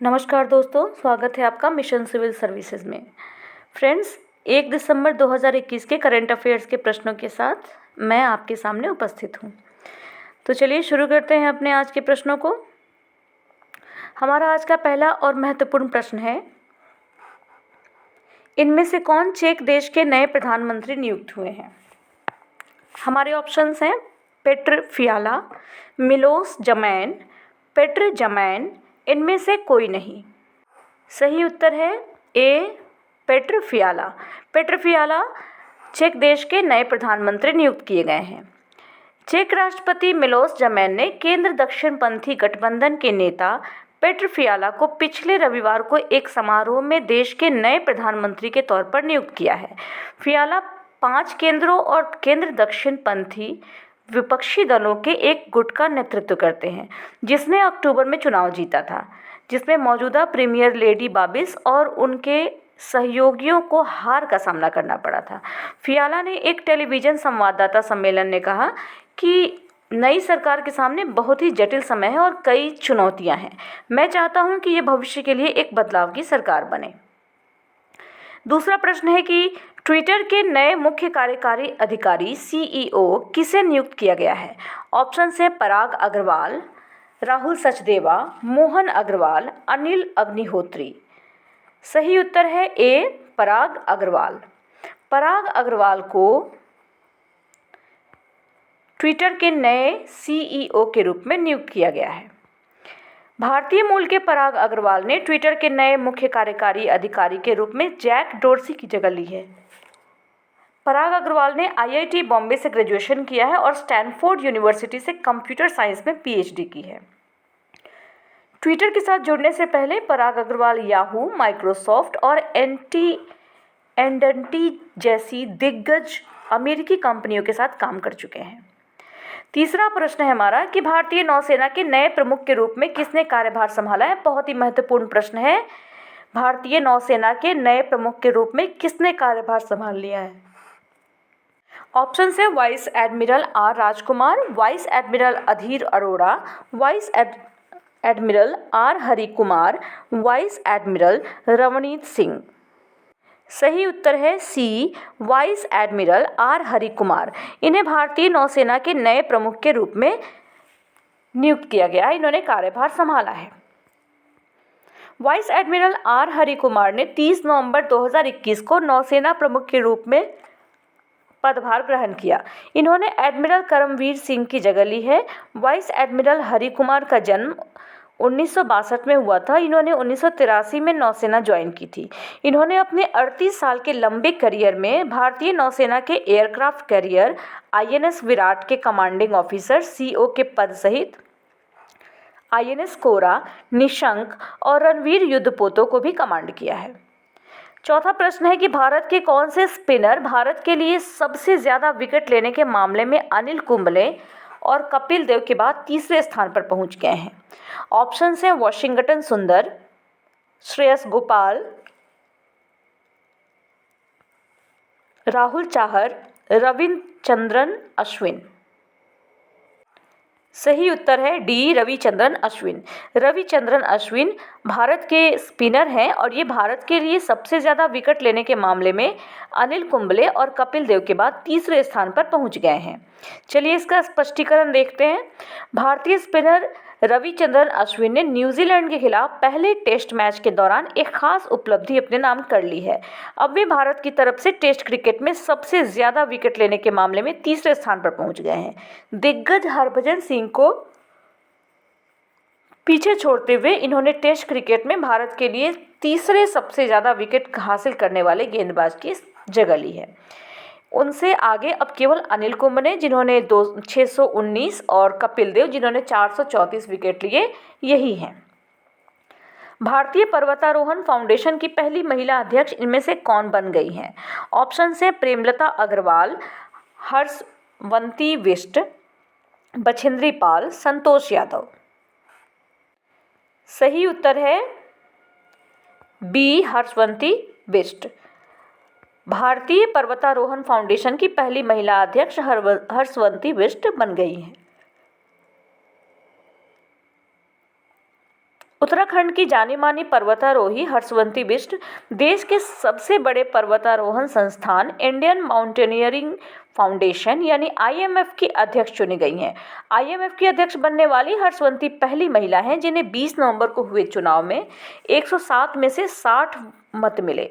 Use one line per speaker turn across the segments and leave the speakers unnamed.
नमस्कार दोस्तों, स्वागत है आपका मिशन सिविल सर्विसेज में। फ्रेंड्स, 1 दिसंबर 2021 के करंट अफेयर्स के प्रश्नों के साथ मैं आपके सामने उपस्थित हूँ। तो चलिए शुरू करते हैं अपने आज के प्रश्नों को। हमारा आज का पहला और महत्वपूर्ण प्रश्न है, इनमें से कौन चेक देश के नए प्रधानमंत्री नियुक्त हुए हैं? हमारे ऑप्शंस हैं पेट्र फियाला, मिलोस जमैन, पेट्र जमैन, इनमें से कोई नहीं। सही उत्तर है ए पेट्र फियाला। पेट्र फियाला चेक देश के नए प्रधानमंत्री नियुक्त किए गए हैं। चेक राष्ट्रपति मिलोस जमैन ने केंद्र दक्षिणपंथी गठबंधन के नेता पेट्र फियाला को पिछले रविवार को एक समारोह में देश के नए प्रधानमंत्री के तौर पर नियुक्त किया है। फियाला 5 केंद्रों और केंद्र दक्षिणपंथी विपक्षी दलों के एक गुट का नेतृत्व करते हैं, जिसने अक्टूबर में चुनाव जीता था, जिसमें मौजूदा प्रीमियर लेडी बाबिस और उनके सहयोगियों को हार का सामना करना पड़ा था। फियाला ने एक टेलीविज़न संवाददाता सम्मेलन में कहा कि नई सरकार के सामने बहुत ही जटिल समय है और कई चुनौतियां हैं। मैं चाहता हूं कि ये भविष्य के लिए एक बदलाव की सरकार बने। दूसरा प्रश्न है कि ट्विटर के नए मुख्य कार्यकारी अधिकारी सीईओ किसे नियुक्त किया गया है? ऑप्शन है पराग अग्रवाल, राहुल सचदेवा, मोहन अग्रवाल, अनिल अग्निहोत्री। सही उत्तर है ए पराग अग्रवाल। पराग अग्रवाल को ट्विटर के नए सीईओ के रूप में नियुक्त किया गया है। भारतीय मूल के पराग अग्रवाल ने ट्विटर के नए मुख्य कार्यकारी अधिकारी के रूप में जैक डोर्सी की जगह ली है। पराग अग्रवाल ने आईआईटी बॉम्बे से ग्रेजुएशन किया है और स्टैनफोर्ड यूनिवर्सिटी से कंप्यूटर साइंस में पीएचडी की है। ट्विटर के साथ जुड़ने से पहले पराग अग्रवाल याहू, माइक्रोसॉफ्ट और एंडटी जैसी दिग्गज अमेरिकी कंपनियों के साथ काम कर चुके हैं। तीसरा प्रश्न है हमारा कि भारतीय नौसेना के नए प्रमुख के रूप में किसने कार्यभार संभाला है? बहुत ही महत्वपूर्ण प्रश्न है। भारतीय नौसेना के नए प्रमुख के रूप में किसने कार्यभार संभाल लिया है? ऑप्शन है vice admiral R Rajkumar, vice admiral Adhir Arora, vice admiral R Hari Kumar, vice admiral Ravneet Singh. सही उत्तर है C vice admiral R Hari Kumar. इन्हें भारतीय नौसेना के नए प्रमुख के रूप में नियुक्त किया गया। इन्होंने कार्यभार संभाला है। Vice admiral R Hari Kumar ने 30 नवंबर 2021 को नौसेना प्रमुख के रूप में पदभार ग्रहण किया। इन्होंने एडमिरल करमवीर सिंह की जगह ली है। वाइस एडमिरल हरि कुमार का जन्म 1962 में हुआ था। इन्होंने 1983 में नौसेना ज्वाइन की थी। इन्होंने अपने 38 साल के लंबे करियर में भारतीय नौसेना के एयरक्राफ्ट कैरियर आईएनएस विराट के कमांडिंग ऑफिसर सीओ के पद सहित आईएनएस कोरा, निशंक और रणवीर युद्धपोतों को भी कमांड किया है। चौथा प्रश्न है कि भारत के कौन से स्पिनर भारत के लिए सबसे ज़्यादा विकेट लेने के मामले में अनिल कुंबले और कपिल देव के बाद तीसरे स्थान पर पहुंच गए हैं? ऑप्शन हैं वॉशिंगटन सुंदर, श्रेयस गोपाल, राहुल चाहर, रविचंद्रन अश्विन। सही उत्तर है डी रविचंद्रन अश्विन। रविचंद्रन अश्विन भारत के स्पिनर हैं और ये भारत के लिए सबसे ज़्यादा विकेट लेने के मामले में अनिल कुंबले और कपिल देव के बाद तीसरे स्थान पर पहुंच गए हैं। चलिए इसका स्पष्टीकरण देखते हैं। भारतीय स्पिनर रविचंद्रन अश्विन ने न्यूजीलैंड के खिलाफ पहले टेस्ट मैच के दौरान एक खास उपलब्धि अपने नाम कर ली है। अब वे भारत की तरफ से टेस्ट क्रिकेट में सबसे ज़्यादा विकेट लेने के मामले में तीसरे स्थान पर पहुंच गए हैं। दिग्गज हरभजन सिंह को पीछे छोड़ते हुए इन्होंने टेस्ट क्रिकेट में भारत के लिए तीसरे सबसे ज़्यादा विकेट हासिल करने वाले गेंदबाज की जगह ली है। उनसे आगे अब केवल अनिल कुंबले जिन्होंने 619 और कपिल देव जिन्होंने 434 विकेट लिए यही हैं। भारतीय पर्वतारोहण फाउंडेशन की पहली महिला अध्यक्ष इनमें से कौन बन गई हैं? ऑप्शन है प्रेमलता अग्रवाल, हर्षवंती बिष्ट, बछेंद्री पाल, संतोष यादव। सही उत्तर है बी हर्षवंती बिष्ट। भारतीय पर्वतारोहण फाउंडेशन की पहली महिला अध्यक्ष हर्षवंती बिष्ट बन गई हैं। उत्तराखंड की जानी मानी पर्वतारोही हर्षवंती बिष्ट देश के सबसे बड़े पर्वतारोहण संस्थान इंडियन माउंटेनियरिंग फाउंडेशन यानी आईएमएफ की अध्यक्ष चुनी गई हैं। आईएमएफ की अध्यक्ष बनने वाली हर्षवंती पहली महिला हैं जिन्हें 20 नवंबर को हुए चुनाव में 107 में से 60 मत मिले।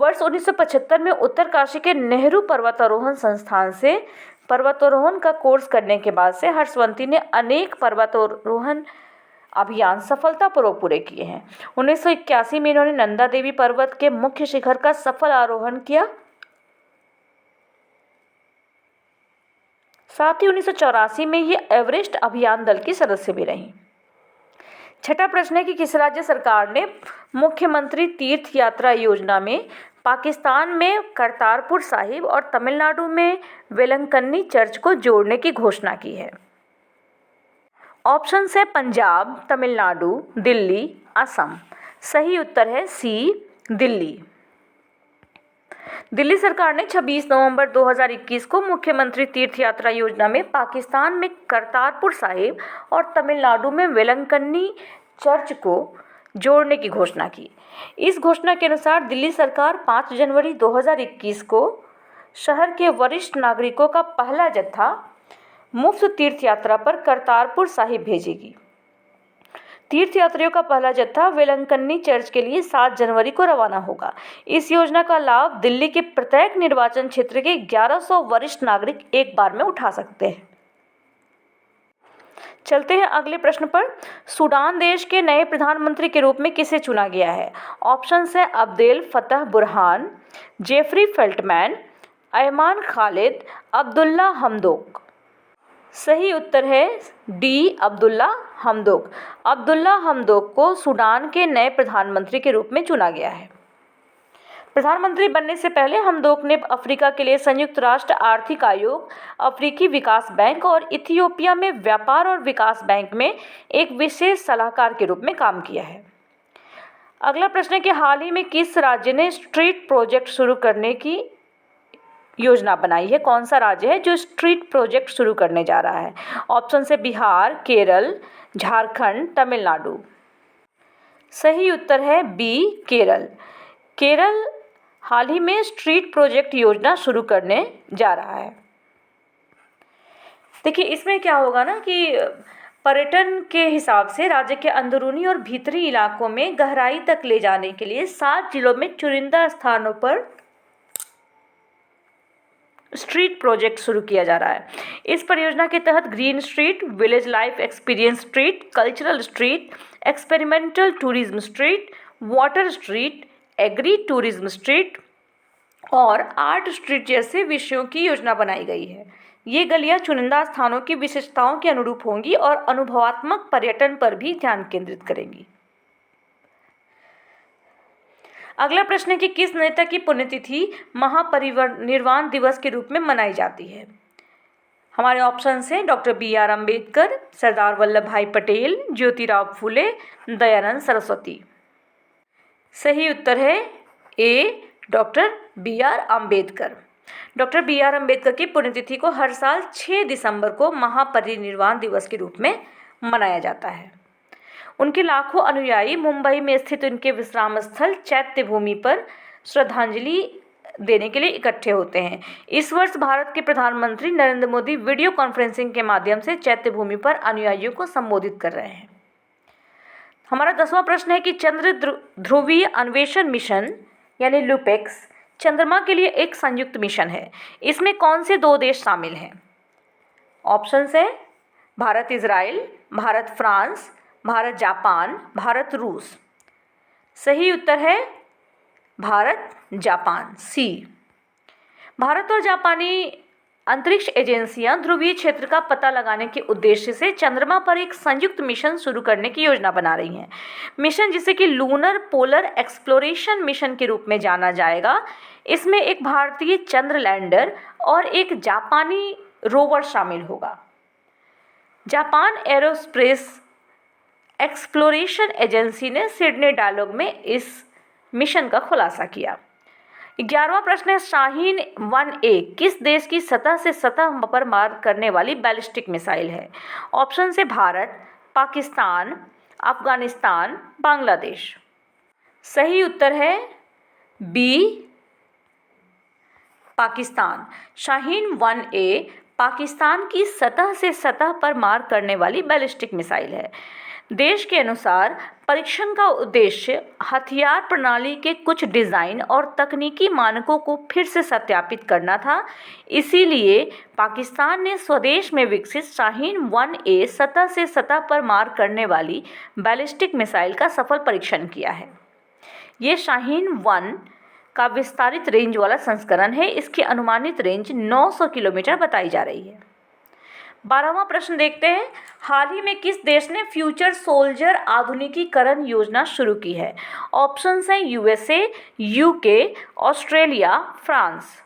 वर्ष 1975 में उत्तरकाशी के नेहरू पर्वतारोहण संस्थान से पर्वतारोहण का कोर्स करने के बाद से हर्षवंती ने अनेक पर्वतारोहण अभियान सफलतापूर्वक पूरे किए हैं। 1981 में इन्होंने नंदा देवी पर्वत के मुख्य शिखर का सफल आरोहण किया। साथ ही 1984 में ये एवरेस्ट अभियान दल की सदस्य भी रहीं। छठा प्रश्न है कि किस राज्य सरकार ने मुख्यमंत्री तीर्थ यात्रा योजना में पाकिस्तान में करतारपुर साहिब और तमिलनाडु में वेलंकन्नी चर्च को जोड़ने की घोषणा की है। ऑप्शन है पंजाब, तमिलनाडु, दिल्ली, असम। सही उत्तर है सी, दिल्ली। दिल्ली सरकार ने 26 नवंबर 2021 को मुख्यमंत्री तीर्थ यात्रा योजना में पाकिस्तान में करतारपुर साहिब और तमिलनाडु में वेलंकन्नी चर्च को जोड़ने की घोषणा की। इस घोषणा के अनुसार दिल्ली सरकार 5 जनवरी 2021 को शहर के वरिष्ठ नागरिकों का पहला जत्था मुफ्त तीर्थ यात्रा पर करतारपुर साहिब भेजेगी। तीर्थयात्रियों का पहला जत्था वेलंकन्नी चर्च के लिए 7 जनवरी को रवाना होगा। इस योजना का लाभ दिल्ली के प्रत्येक निर्वाचन क्षेत्र के 1100 वरिष्ठ नागरिक एक बार में उठा सकते हैं। चलते हैं अगले प्रश्न पर। सूडान देश के नए प्रधानमंत्री के रूप में किसे चुना गया है? ऑप्शन है Abdel Fattah Burhan, Jeffrey Feltman, Ayman Khalid, Abdullah Hamdok. सही उत्तर है D, Abdullah Hamdok. Abdullah Hamdok को सूडान के नए प्रधानमंत्री के रूप में चुना गया है। प्रधानमंत्री बनने से पहले हमदोक ने अफ्रीका के लिए संयुक्त राष्ट्र आर्थिक आयोग, अफ्रीकी विकास बैंक और इथियोपिया में व्यापार और विकास बैंक में एक विशेष सलाहकार के रूप में काम किया है। अगला प्रश्न है कि हाल ही में किस राज्य ने स्ट्रीट प्रोजेक्ट शुरू करने की योजना बनाई है? कौन सा राज्य है जो स्ट्रीट प्रोजेक्ट शुरू करने जा रहा है? ऑप्शन से बिहार, केरल, झारखंड, तमिलनाडु। सही उत्तर है बी, केरल। केरल हाल ही में स्ट्रीट प्रोजेक्ट योजना शुरू करने जा रहा है। देखिए इसमें क्या होगा ना कि पर्यटन के हिसाब से राज्य के अंदरूनी और भीतरी इलाकों में गहराई तक ले जाने के लिए 7 जिलों में चुनिंदा स्थानों पर स्ट्रीट प्रोजेक्ट शुरू किया जा रहा है। इस परियोजना के तहत green street, village life experience street, cultural street, experimental tourism street, water street, agri tourism street और आर्ट स्ट्रीट जैसे विषयों की योजना बनाई गई है। ये गलियां चुनिंदा स्थानों की विशेषताओं के अनुरूप होंगी और अनुभवात्मक पर्यटन पर भी ध्यान केंद्रित करेंगी। अगला प्रश्न है कि किस नेता की पुण्यतिथि महापरिनिर्वाण दिवस के रूप में मनाई जाती है? हमारे ऑप्शन हैं डॉक्टर BR अम्बेडकर, सरदार वल्लभ भाई पटेल, ज्योतिराव फूले, दयानंद सरस्वती। सही उत्तर है A, doctor BR Ambedkar. Doctor BR Ambedkar की पुण्यतिथि को हर साल 6 दिसंबर को महापरिनिर्वाण दिवस के रूप में मनाया जाता है। उनके लाखों अनुयायी मुंबई में स्थित उनके विश्राम स्थल चैत्य भूमि पर श्रद्धांजलि देने के लिए इकट्ठे होते हैं। इस वर्ष भारत के प्रधानमंत्री नरेंद्र मोदी वीडियो कॉन्फ्रेंसिंग के माध्यम से चैत्य भूमि पर अनुयायियों को संबोधित कर रहे हैं। हमारा 10वां प्रश्न है कि चंद्र ध्रुवीय अन्वेषण मिशन यानी लुपेक्स चंद्रमा के लिए एक संयुक्त मिशन है। इसमें कौन से 2 देश शामिल हैं? ऑप्शन है Bharat Israel, Bharat France, Bharat Japan, Bharat रूस। सही उत्तर है भारत जापान, सी। भारत और जापानी अंतरिक्ष एजेंसियां ध्रुवीय क्षेत्र का पता लगाने के उद्देश्य से चंद्रमा पर एक संयुक्त मिशन शुरू करने की योजना बना रही हैं। मिशन जिसे कि लूनर पोलर एक्सप्लोरेशन मिशन के रूप में जाना जाएगा, इसमें एक भारतीय चंद्र लैंडर और एक जापानी रोवर शामिल होगा। जापान एरोस्पेस एक्सप्लोरेशन एजेंसी ने सिडनी डायलॉग में इस मिशन का खुलासा किया। 11वां प्रश्न है शाहीन 1A किस देश की सतह से सतह पर मार करने वाली बैलिस्टिक मिसाइल है? ऑप्शन से भारत, पाकिस्तान, अफगानिस्तान, बांग्लादेश। सही उत्तर है बी, पाकिस्तान। शाहीन 1A पाकिस्तान की सतह से सतह पर मार करने वाली बैलिस्टिक मिसाइल है। देश के अनुसार परीक्षण का उद्देश्य हथियार प्रणाली के कुछ डिज़ाइन और तकनीकी मानकों को फिर से सत्यापित करना था। इसीलिए पाकिस्तान ने स्वदेश में विकसित शाहीन 1A सतह से सतह पर मार करने वाली बैलिस्टिक मिसाइल का सफल परीक्षण किया है। ये शाहीन 1 का विस्तारित रेंज वाला संस्करण है। इसकी अनुमानित रेंज 900 किलोमीटर बताई जा रही है। 12वां प्रश्न देखते हैं। हाल ही में किस देश ने फ्यूचर सोल्जर आधुनिकीकरण योजना शुरू की है? ऑप्शंस हैं USA, UK, ऑस्ट्रेलिया, फ्रांस।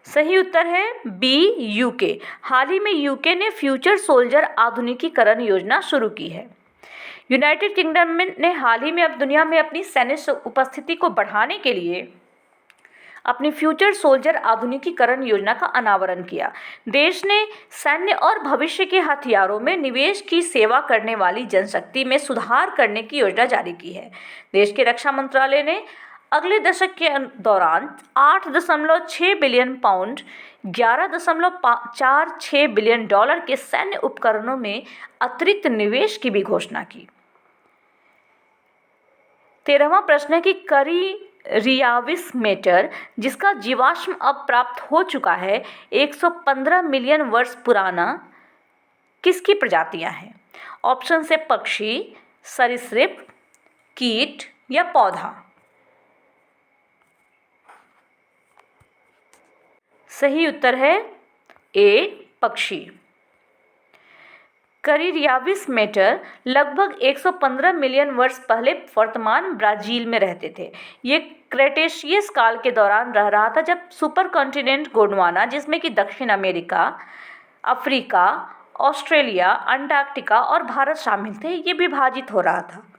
सही उत्तर है बी, UK। हाल ही में UK ने फ्यूचर सोल्जर आधुनिकीकरण योजना शुरू की है। यूनाइटेड किंगडम ने हाल ही में अब दुनिया में अपनी सैन्य उपस्थिति को बढ़ाने के लिए अपनी फ्यूचर सोल्जर आधुनिकीकरण योजना का अनावरण किया। देश ने सैन्य और भविष्य के हथियारों में निवेश की सेवा करने वाली जनशक्ति में सुधार करने की योजना जारी की है। देश के रक्षा मंत्रालय ने अगले दशक के दौरान 8.6 बिलियन पाउंड, 11.46 बिलियन डॉलर के सैन्य उपकरणों में अतिरिक्त निवेश की भी घोषणा की। 13वां प्रश्न है कि करी-रियाविस मेटर, जिसका जीवाश्म अब प्राप्त हो चुका है, 115 मिलियन वर्ष पुराना, किसकी प्रजातियां हैं? ऑप्शन से पक्षी, सरीसृप, कीट या पौधा। सही उत्तर है ए, पक्षी। करी-रियाविस मेटर लगभग 115 मिलियन वर्ष पहले वर्तमान ब्राज़ील में रहते थे। ये क्रेटेशियस काल के दौरान रह रहा था, जब सुपर कॉन्टिनेंट गोंडवाना, जिसमें कि दक्षिण अमेरिका, अफ्रीका, ऑस्ट्रेलिया, अंटार्कटिका और भारत शामिल थे, ये विभाजित हो रहा था।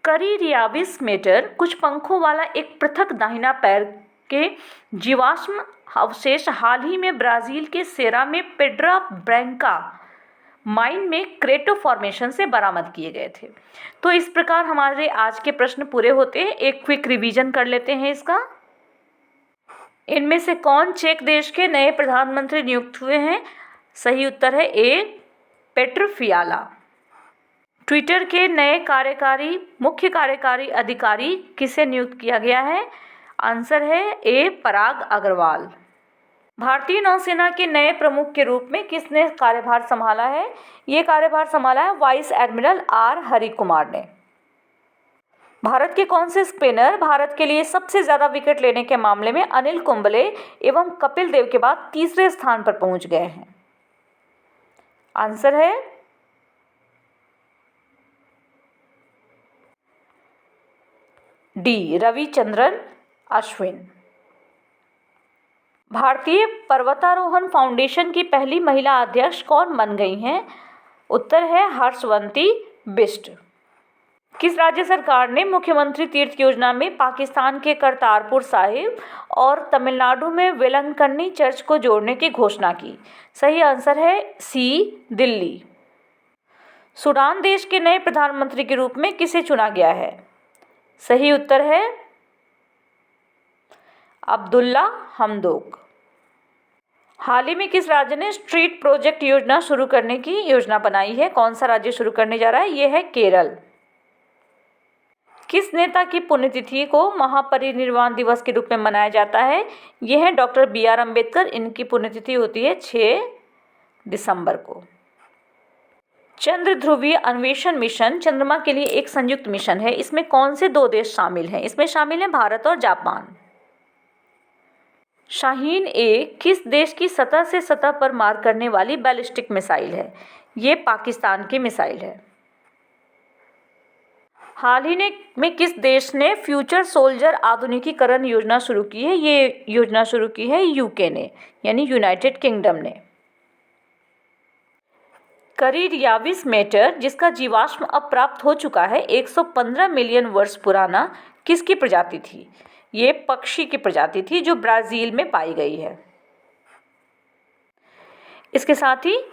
करी-रियाविस मेटर कुछ पंखों वाला एक पृथक दाहिना पैर के जीवाश्म अवशेष हाल ही में ब्राज़ील के सेरा में पेड्रा ब्रैंका माइन में क्रेटो फॉर्मेशन से बरामद किए गए थे। तो इस प्रकार हमारे आज के प्रश्न पूरे होते हैं। एक क्विक रिवीजन कर लेते हैं इसका। इनमें से कौन चेक देश के नए प्रधानमंत्री नियुक्त हुए हैं? सही उत्तर है ए, पेट्र फियाला। ट्विटर के नए मुख्य कार्यकारी अधिकारी किसे नियुक्त किया गया है? आंसर है ए, पराग अग्रवाल। भारतीय नौसेना के नए प्रमुख के रूप में किसने कार्यभार संभाला है? ये कार्यभार संभाला है वाइस एडमिरल आर हरिकुमार ने। भारत के कौन से स्पिनर भारत के लिए सबसे ज़्यादा विकेट लेने के मामले में अनिल कुंबले एवं कपिल देव के बाद तीसरे स्थान पर पहुंच गए हैं? आंसर है डी, रविचंद्रन अश्विन। भारतीय पर्वतारोहण फाउंडेशन की पहली महिला अध्यक्ष कौन बन गई हैं? उत्तर है हर्षवंती बिष्ट। किस राज्य सरकार ने मुख्यमंत्री तीर्थ योजना में पाकिस्तान के करतारपुर साहिब और तमिलनाडु में वेलंकन्नी चर्च को जोड़ने की घोषणा की? सही आंसर है सी, दिल्ली। सूडान देश के नए प्रधानमंत्री के रूप में किसे चुना गया है? सही उत्तर है अब्दुल्ला हमदोक। हाल ही में किस राज्य ने स्ट्रीट प्रोजेक्ट योजना शुरू करने की योजना बनाई है? कौन सा राज्य शुरू करने जा रहा है? ये है केरल। किस नेता की पुण्यतिथि को महापरिनिर्वाण दिवस के रूप में मनाया जाता है? ये है डॉक्टर BR अम्बेडकर। इनकी पुण्यतिथि होती है 6 दिसंबर को। चंद्र ध्रुवीय अन्वेषण मिशन चंद्रमा के लिए एक संयुक्त मिशन है। इसमें कौन से 2 देश शामिल हैं? इसमें शामिल हैं भारत और जापान। शाहीन ए किस देश की सतह से सतह पर मार करने वाली बैलिस्टिक मिसाइल है? ये पाकिस्तान की मिसाइल है। हाल ही में किस देश ने फ्यूचर सोल्जर आधुनिकीकरण योजना शुरू की है? ये योजना शुरू की है UK ने, यानी यूनाइटेड किंगडम ने। करी-रियाविस मेटर, जिसका जीवाश्म अब प्राप्त हो चुका है, 115 मिलियन वर्ष पुराना, किसकी प्रजाति थी? ये पक्षी की प्रजाति थी जो ब्राज़ील में पाई गई है। इसके साथ ही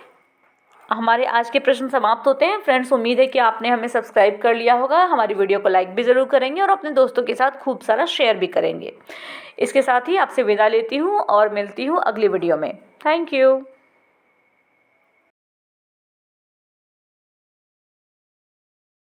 हमारे आज के प्रश्न समाप्त होते हैं। फ्रेंड्स, उम्मीद है कि आपने हमें सब्सक्राइब कर लिया होगा, हमारी वीडियो को लाइक भी ज़रूर करेंगे और अपने दोस्तों के साथ खूब सारा शेयर भी करेंगे। इसके साथ ही आपसे विदा लेती हूँ और मिलती हूँ अगली वीडियो में। Thank you.